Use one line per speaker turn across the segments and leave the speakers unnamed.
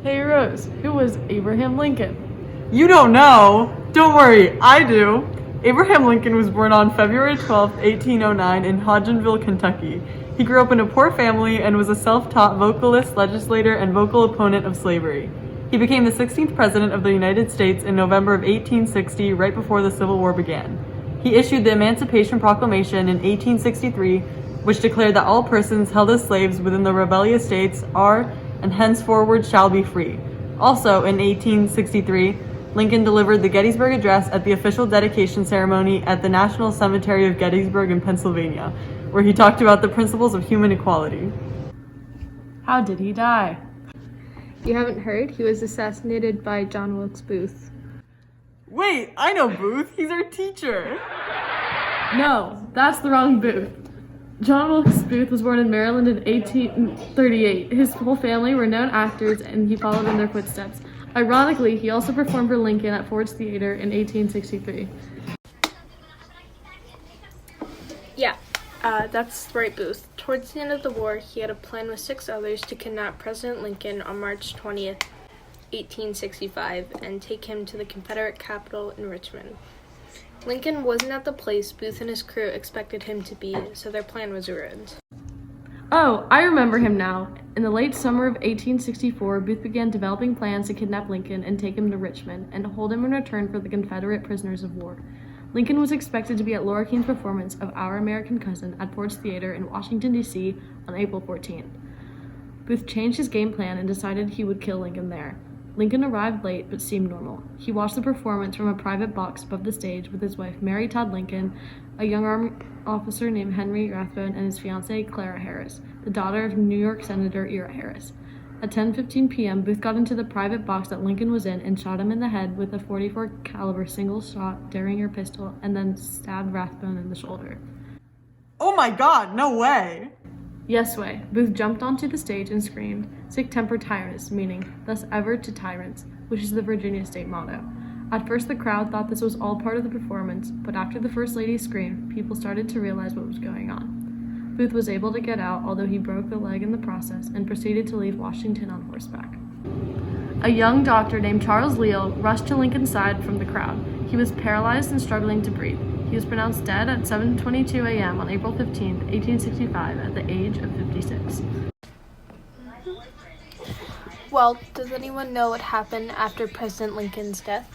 Hey Rose, who was Abraham Lincoln?
You don't know? Don't worry, I do. Abraham Lincoln was born on February 12, 1809 in Hodgenville, Kentucky. He grew up in a poor family and was a self-taught vocalist, legislator, and vocal opponent of slavery. He became the 16th President of the United States in November of 1860, right before the Civil War began. He issued the Emancipation Proclamation in 1863, which declared that all persons held as slaves within the rebellious states are and henceforward shall be free. Also, in 1863, Lincoln delivered the Gettysburg Address at the official dedication ceremony at the National Cemetery of Gettysburg in Pennsylvania, where he talked about the principles of human equality.
How did he die?
You haven't heard? He was assassinated by John Wilkes Booth.
Wait, I know Booth. He's our teacher.
No, that's the wrong Booth. John Wilkes Booth was born in Maryland in 1838. His whole family were known actors and he followed in their footsteps. Ironically, he also performed for Lincoln at Ford's Theater in 1863.
Yeah, that's right, Booth. Towards the end of the war, he had a plan with 6 others to kidnap President Lincoln on March 20th, 1865, and take him to the Confederate capital in Richmond. Lincoln wasn't at the place Booth and his crew expected him to be, so their plan was ruined.
Oh, I remember him now. In the late summer of 1864, Booth began developing plans to kidnap Lincoln and take him to Richmond and hold him in return for the Confederate prisoners of war. Lincoln was expected to be at Laura Keene's performance of Our American Cousin at Ford's Theater in Washington, D.C. on April 14th. Booth changed his game plan and decided he would kill Lincoln there. Lincoln arrived late but seemed normal. He watched the performance from a private box above the stage with his wife Mary Todd Lincoln, a young Army officer named Henry Rathbone, and his fiancée Clara Harris, the daughter of New York Senator Ira Harris. At 10:15 p.m., Booth got into the private box that Lincoln was in and shot him in the head with a .44 caliber single-shot Derringer pistol and then stabbed Rathbone in the shoulder.
Oh my god, no way!
Yes way. Booth jumped onto the stage and screamed, "Sic temper tyrannis," meaning, "thus ever to tyrants," which is the Virginia state motto. At first the crowd thought this was all part of the performance, but after the First Lady screamed, people started to realize what was going on. Booth was able to get out, although he broke the leg in the process, and proceeded to leave Washington on horseback. A young doctor named Charles Leal rushed to Lincoln's side from the crowd. He was paralyzed and struggling to breathe. He was pronounced dead at 7:22 a.m. on April 15, 1865, at the age of 56.
Well, does anyone know what happened after President Lincoln's death?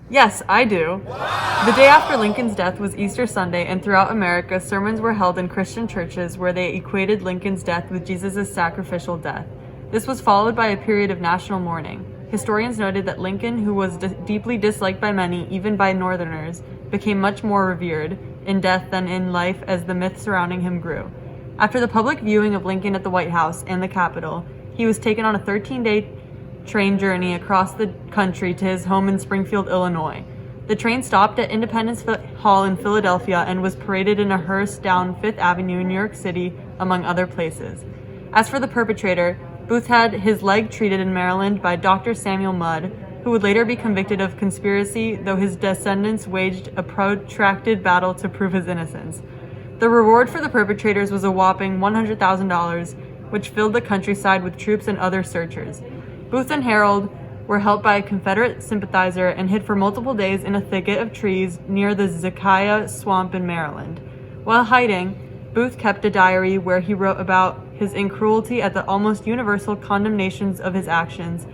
Yes, I do. The day after Lincoln's death was Easter Sunday, and throughout America, sermons were held in Christian churches where they equated Lincoln's death with Jesus' sacrificial death. This was followed by a period of national mourning. Historians noted that Lincoln, who was deeply disliked by many, even by Northerners, became much more revered in death than in life as the myth surrounding him grew. After the public viewing of Lincoln at the White House and the Capitol, he was taken on a 13-day train journey across the country to his home in Springfield, Illinois. The train stopped at Independence Hall in Philadelphia and was paraded in a hearse down Fifth Avenue in New York City, among other places. As for the perpetrator, Booth had his leg treated in Maryland by Dr. Samuel Mudd, who would later be convicted of conspiracy, though his descendants waged a protracted battle to prove his innocence. The reward for the perpetrators was a whopping $100,000, which filled the countryside with troops and other searchers. Booth and Harold were helped by a Confederate sympathizer and hid for multiple days in a thicket of trees near the Zekiah Swamp in Maryland. While hiding, Booth kept a diary where he wrote about his incruelty at the almost universal condemnations of his actions,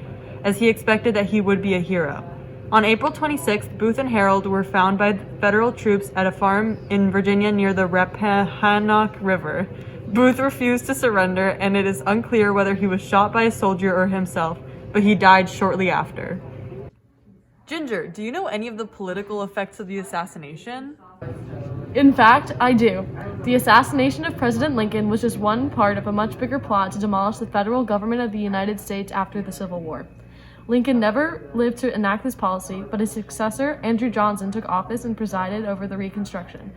as he expected that he would be a hero. On April 26th, Booth and Harold were found by federal troops at a farm in Virginia near the Rappahannock River. Booth refused to surrender, and it is unclear whether he was shot by a soldier or himself, but he died shortly after. Ginger, do you know any of the political effects of the assassination?
In fact, I do. The assassination of President Lincoln was just one part of a much bigger plot to demolish the federal government of the United States after the Civil War. Lincoln never lived to enact this policy, but his successor, Andrew Johnson, took office and presided over the Reconstruction.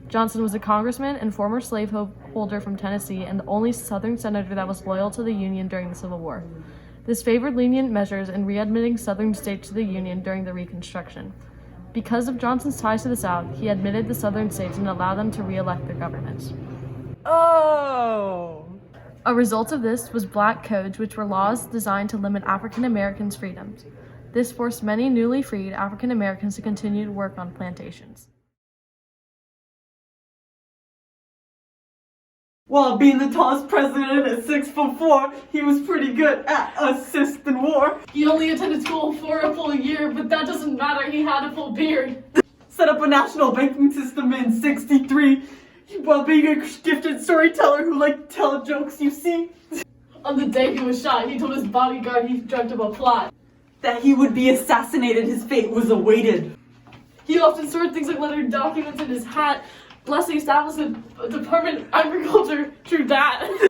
Johnson was a congressman and former slaveholder from Tennessee and the only Southern senator that was loyal to the Union during the Civil War. This favored lenient measures in readmitting Southern states to the Union during the Reconstruction. Because of Johnson's ties to the South, he admitted the Southern states and allowed them to re-elect their governments.
Oh!
A result of this was black codes, which were laws designed to limit African Americans' freedoms. This forced many newly freed African Americans to continue to work on plantations.
While being the tallest president at 6'4", he was pretty good at assisting war.
He only attended school for a full year, but that doesn't matter, he had a full beard.
Set up a national banking system in '63 while being a gifted storyteller who liked to tell jokes, you see.
On the day he was shot, he told his bodyguard he dreamt of a plot.
That he would be assassinated, his fate was awaited.
He often stored things like letter documents in his hat. Plus, he established a Department of Agriculture. True that.